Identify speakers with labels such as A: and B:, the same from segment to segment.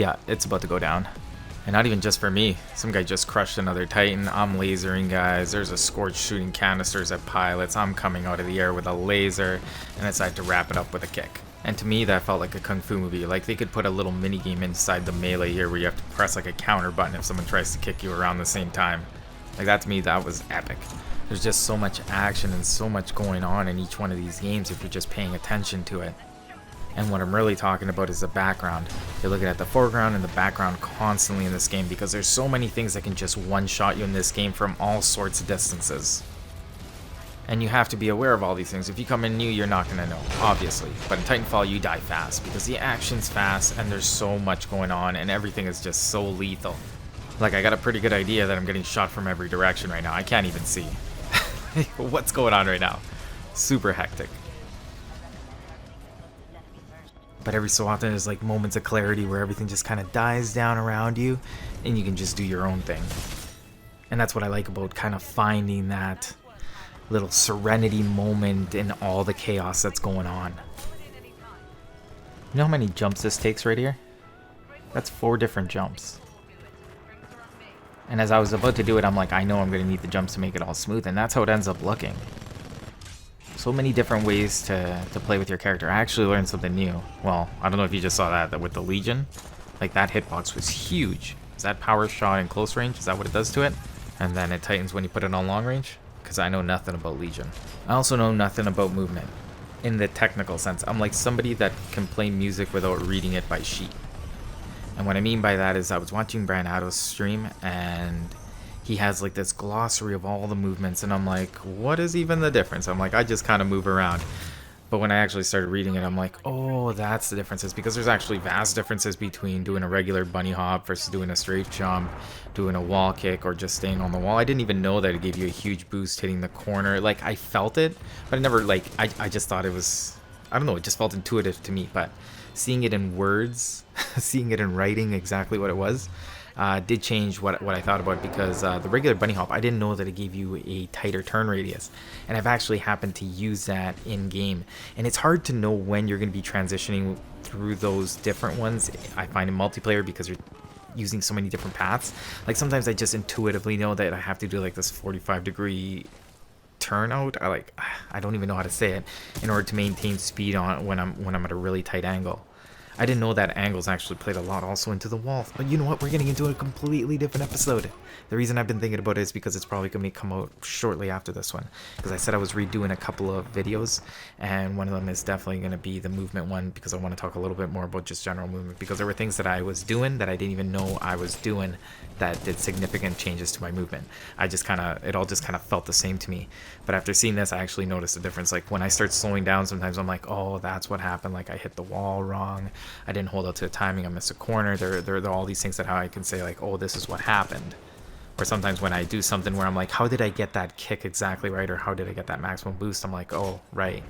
A: Yeah, it's about to go down. And not even just for me. Some guy just crushed another Titan. I'm lasering guys. There's a Scorch shooting canisters at pilots. I'm coming out of the air with a laser. And I decided to wrap it up with a kick. And to me, that felt like a kung fu movie. Like they could put a little mini game inside the melee here where you have to press like a counter button if someone tries to kick you around the same time. Like that to me, that was epic. There's just so much action and so much going on in each one of these games if you're just paying attention to it. And what I'm really talking about is the background. You're looking at the foreground and the background constantly in this game because there's so many things that can just one-shot you in this game from all sorts of distances. And you have to be aware of all these things. If you come in new, you're not going to know, obviously. But in Titanfall, you die fast because the action's fast and there's so much going on and everything is just so lethal. Like, I got a pretty good idea that I'm getting shot from every direction right now. I can't even see. What's going on right now? Super hectic. But every so often there's like moments of clarity where everything just kind of dies down around you and you can just do your own thing. And that's what I like about kind of finding that little serenity moment in all the chaos that's going on. You know how many jumps this takes right here? That's 4 different jumps. And as I was about to do it, I'm like, I know I'm going to need the jumps to make it all smooth, and that's how it ends up looking. So many different ways to play with your character. I actually learned something new. Well, I don't know if you just saw that with the Legion. Like, that hitbox was huge. Is that power shot in close range? Is that what it does to it? And then it tightens when you put it on long range? Because I know nothing about Legion. I also know nothing about movement. In the technical sense, I'm like somebody that can play music without reading it by sheet. And what I mean by that is I was watching Brian Addo's stream and he has like this glossary of all the movements and I'm like, what is even the difference? I'm like, I just kind of move around. But when I actually started reading it, I'm like, oh, that's the differences, because there's actually vast differences between doing a regular bunny hop versus doing a straight jump, doing a wall kick, or just staying on the wall. I didn't even know that it gave you a huge boost hitting the corner. Like, I felt it, but I never, like, I just thought it was, I don't know, it just felt intuitive to me. But seeing it in words, seeing it in writing exactly what it was, did change what I thought about it, because the regular bunny hop, I didn't know that it gave you a tighter turn radius, and I've actually happened to use that in game, and it's hard to know when you're going to be transitioning through those different ones. I find in multiplayer, because you're using so many different paths, like sometimes I just intuitively know that I have to do like this 45-degree turn out. I don't even know how to say it, in order to maintain speed on when I'm at a really tight angle. I didn't know that angles actually played a lot also into the wall. But you know what? We're getting into a completely different episode. The reason I've been thinking about it is because it's probably going to come out shortly after this one. Because I said I was redoing a couple of videos, and one of them is definitely going to be the movement one, because I want to talk a little bit more about just general movement. Because there were things that I was doing that I didn't even know I was doing that did significant changes to my movement. It all just kind of felt the same to me. But after seeing this, I actually noticed a difference. Like when I start slowing down, sometimes I'm like, oh, that's what happened. Like I hit the wall wrong. I didn't hold out to the timing. I missed a corner. There are all these things that how I can say like, oh, this is what happened. Or sometimes when I do something where I'm like, how did I get that kick exactly right? Or how did I get that maximum boost? I'm like, oh, right.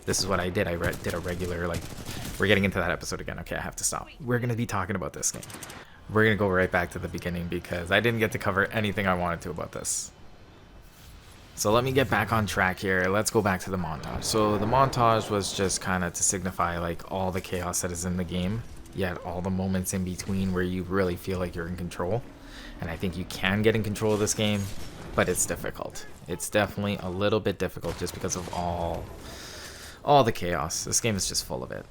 A: This is what I did. I did a regular, like, we're getting into that episode again. Okay, I have to stop. We're going to be talking about this game. We're going to go right back to the beginning because I didn't get to cover anything I wanted to about this. So let me get back on track here. Let's go back to the montage. So the montage was just kind of to signify like all the chaos that is in the game, yet all the moments in between where you really feel like you're in control. And I think you can get in control of this game, but it's difficult. It's definitely a little bit difficult just because of all the chaos. This game is just full of it.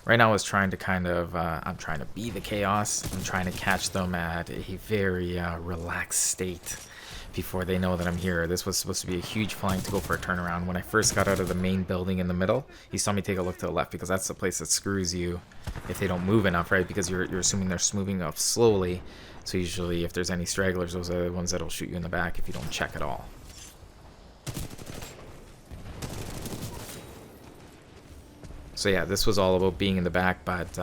A: Right now I was trying to kind of, I'm trying to be the chaos. I'm trying to catch them at a very relaxed state before they know that I'm here. This was supposed to be a huge flank to go for a turnaround. When I first got out of the main building in the middle, you saw me take a look to the left because that's the place that screws you if they don't move enough, right? Because you're assuming they're moving up slowly. So usually if there's any stragglers, those are the ones that'll shoot you in the back if you don't check at all. So yeah, this was all about being in the back, but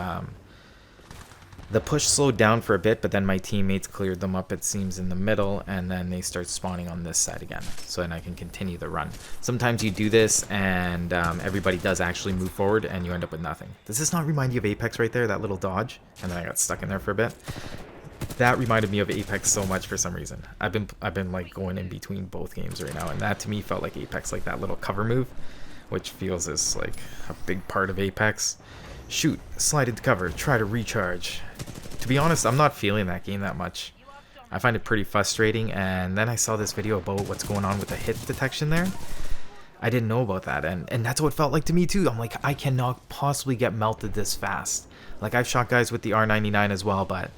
A: the push slowed down for a bit, but then my teammates cleared them up, it seems, in the middle, and then they start spawning on this side again, so then I can continue the run. Sometimes you do this, and everybody does actually move forward, and you end up with nothing. Does this not remind you of Apex right there, that little dodge? And then I got stuck in there for a bit. That reminded me of Apex so much for some reason. I've been like going in between both games right now, and that to me felt like Apex, like that little cover move, which feels as like a big part of Apex. Shoot, slide into cover, try to recharge, to be honest, I'm not feeling that game that much. I find it pretty frustrating, and then I saw this video about what's going on with the hit detection there. I didn't know about that, and that's what it felt like to me too. I'm like, I cannot possibly get melted this fast. Like, I've shot guys with the R99 as well, but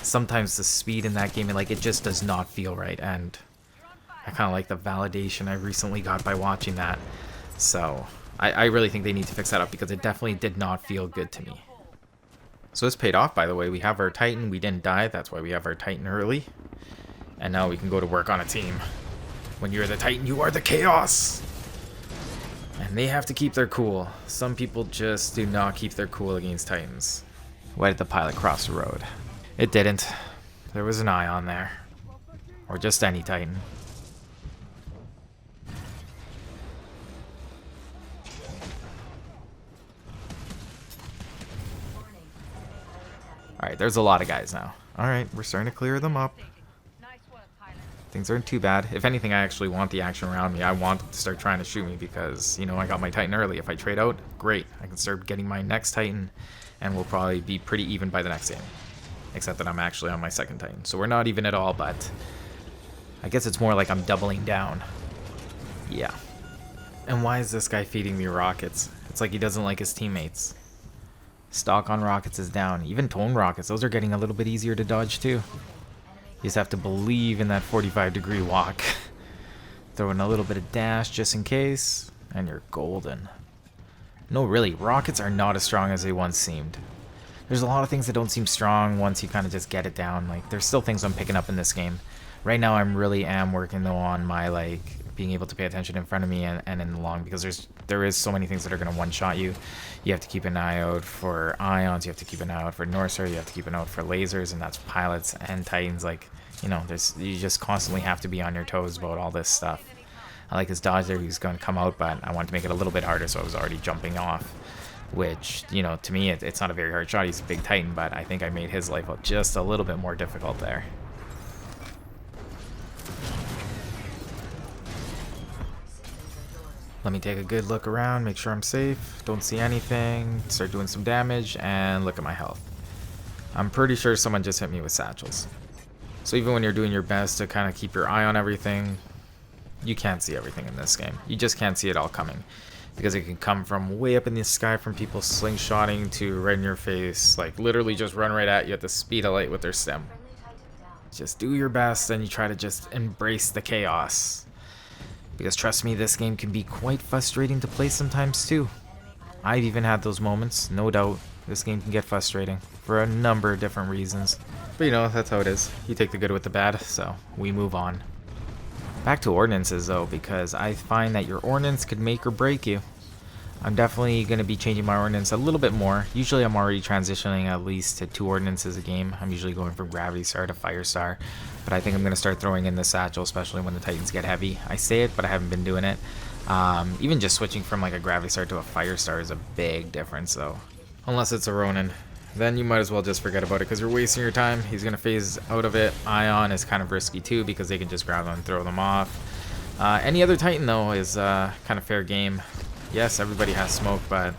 A: sometimes the speed in that game, like, it just does not feel right, and I kind of like the validation I recently got by watching that. So I really think they need to fix that up, because it definitely did not feel good to me. So this paid off, by the way. We have our Titan. We didn't die. That's why we have our Titan early. And now we can go to work on a team. When you're the Titan, you are the Chaos. And they have to keep their cool. Some people just do not keep their cool against Titans. Why did the pilot cross the road? It didn't. There was an eye on there. Or just any Titan. Alright, there's a lot of guys now. Alright, we're starting to clear them up. Things aren't too bad. If anything, I actually want the action around me. I want them to start trying to shoot me because, you know, I got my Titan early. If I trade out, great. I can start getting my next Titan, and we'll probably be pretty even by the next game. Except that I'm actually on my second Titan. So we're not even at all, but I guess it's more like I'm doubling down. Yeah. And why is this guy feeding me rockets? It's like he doesn't like his teammates. Stock on rockets is down. Even tone rockets, those are getting a little bit easier to dodge too. You just have to believe in that 45-degree walk. Throw in a little bit of dash just in case, and you're golden. No, really, rockets are not as strong as they once seemed. There's a lot of things that don't seem strong once you kind of just get it down. Like, there's still things I'm picking up in this game. Right now, I really am working though on my, like, being able to pay attention in front of me and in the long, because there is so many things that are going to one-shot you. You have to keep an eye out for ions, you have to keep an eye out for Northstar, you have to keep an eye out for lasers, and that's pilots and Titans. Like, you know, you just constantly have to be on your toes about all this stuff. I like his dodge there, he's going to come out, but I wanted to make it a little bit harder, so I was already jumping off, which, you know, to me, it's not a very hard shot. He's a big Titan, but I think I made his life just a little bit more difficult there. Let me take a good look around, make sure I'm safe, don't see anything, start doing some damage, and look at my health. I'm pretty sure someone just hit me with satchels. So even when you're doing your best to kind of keep your eye on everything, you can't see everything in this game. You just can't see it all coming. Because it can come from way up in the sky from people slingshotting to right in your face, like literally just run right at you at the speed of light with their stem. Just do your best and you try to just embrace the chaos. Because trust me, this game can be quite frustrating to play sometimes too. I've even had those moments, no doubt. This game can get frustrating for a number of different reasons. But you know, that's how it is. You take the good with the bad, so we move on. Back to ordnances though, because I find that your ordnance could make or break you. I'm definitely going to be changing my ordnance a little bit more. Usually I'm already transitioning at least to 2 ordnances a game. I'm usually going from Gravity Star to Fire Star. But I think I'm going to start throwing in the satchel, especially when the Titans get heavy. I say it, but I haven't been doing it. Even just switching from like a Gravity Star to a Fire Star is a big difference though. Unless it's a Ronin. Then you might as well just forget about it because you're wasting your time. He's going to phase out of it. Ion is kind of risky too because they can just grab them and throw them off. Any other Titan though is kind of fair game. Yes, everybody has smoke, but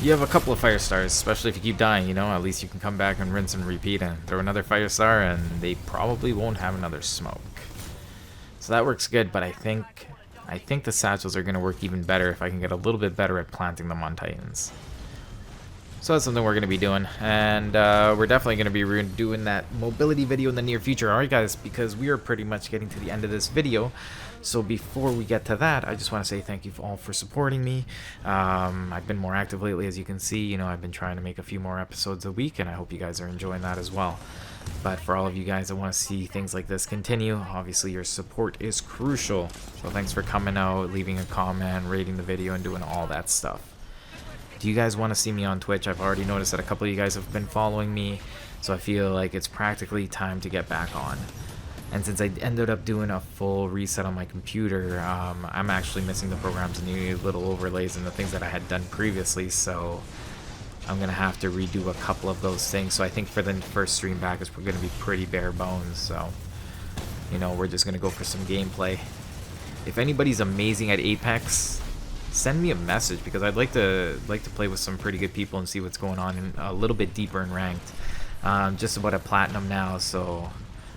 A: you have a couple of Fire Stars, especially if you keep dying, you know, at least you can come back and rinse and repeat and throw another Fire Star and they probably won't have another smoke. So that works good, but I think the satchels are going to work even better if I can get a little bit better at planting them on Titans. So that's something we're going to be doing, and we're definitely going to be doing that mobility video in the near future. Alright guys, because we are pretty much getting to the end of this video, so before we get to that, I just want to say thank you all for supporting me. I've been more active lately, as you can see. You know, I've been trying to make a few more episodes a week, and I hope you guys are enjoying that as well. But for all of you guys that want to see things like this continue, obviously your support is crucial. So thanks for coming out, leaving a comment, rating the video, and doing all that stuff. Do you guys want to see me on Twitch? I've already noticed that a couple of you guys have been following me, so I feel like it's practically time to get back on. And since I ended up doing a full reset on my computer, I'm actually missing the program's new little overlays and the things that I had done previously, so I'm going to have to redo a couple of those things. So I think for the first stream back, it's going to be pretty bare bones, so, you know, we're just going to go for some gameplay. If anybody's amazing at Apex, send me a message because I'd like to play with some pretty good people and see what's going on a little bit deeper in ranked. Just about at platinum now, so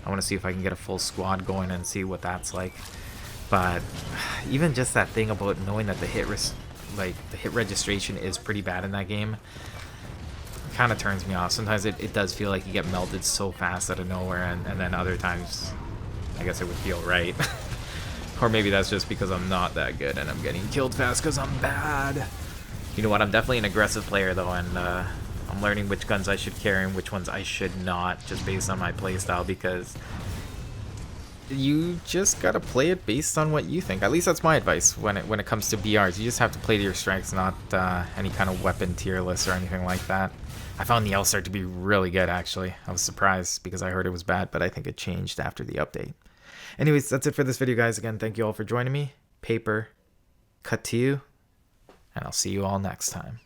A: I want to see if I can get a full squad going and see what that's like. But even just that thing about knowing that the hit registration is pretty bad in that game kind of turns me off. Sometimes it does feel like you get melted so fast out of nowhere, and then other times I guess it would feel right. Or maybe that's just because I'm not that good and I'm getting killed fast because I'm bad. You know what, I'm definitely an aggressive player though, and I'm learning which guns I should carry and which ones I should not, just based on my playstyle, because you just gotta play it based on what you think. At least that's my advice when it comes to BRs. You just have to play to your strengths, not any kind of weapon tier list or anything like that. I found the L-Star to be really good, actually. I was surprised because I heard it was bad, but I think it changed after the update. Anyways, that's it for this video, guys. Again, thank you all for joining me. Paper, cut to you, and I'll see you all next time.